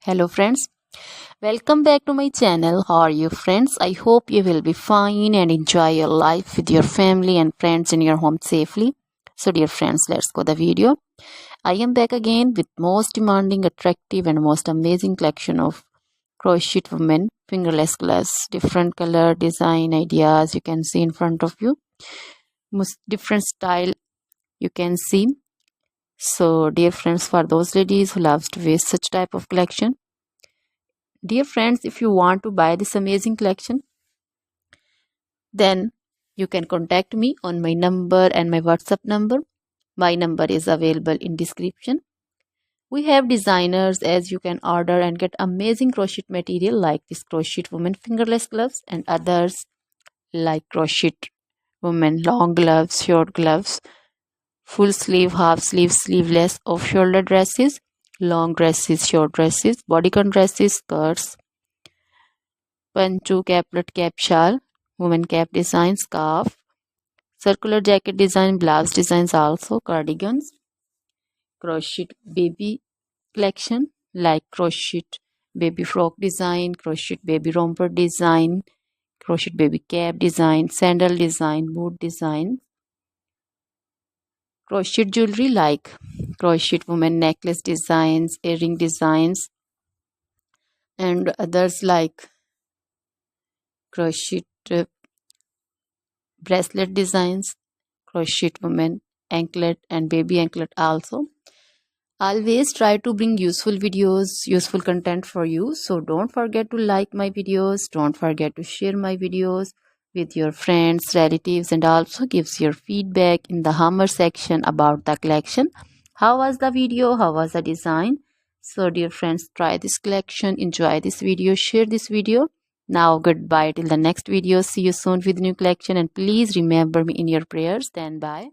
Hello friends, welcome back to my channel. How are you friends? I hope you will be fine and enjoy your life with your family and friends in your home safely. So dear friends, let's go the video. I am back again with most demanding, attractive and most amazing collection of crochet women fingerless gloves. Different color, design, ideas you can see in front of you. Most different style you can see. So dear friends, for those ladies who loves to wear such type of collection, dear friends, if you want to buy this amazing collection, then you can contact me on my number and my WhatsApp number. My number is available in description. We have designers as you can order and get amazing crochet material like this crochet woman fingerless gloves and others like crochet woman long gloves, short gloves, full sleeve, half sleeve, sleeveless, off shoulder dresses, long dresses, short dresses, bodycon dresses, skirts, panchu, caplet, cap shawl, woman cap design, scarf, circular jacket design, blouse designs, also cardigans, crochet baby collection like crochet baby frock design, crochet baby romper design, crochet baby cap design, sandal design, boot design, crochet jewelry like crochet woman necklace designs, earring designs, and others like crochet bracelet designs, crochet woman anklet and baby anklet also. Always try to bring useful videos, useful content for you. So don't forget to like my videos, don't forget to share my videos with your friends, relatives, and also gives your feedback in the hammer section about the collection. How was the video? How was the design? So dear friends, try this collection, enjoy this video, share this video. Now goodbye till the next video. See you soon with new collection and please remember me in your prayers. Then bye.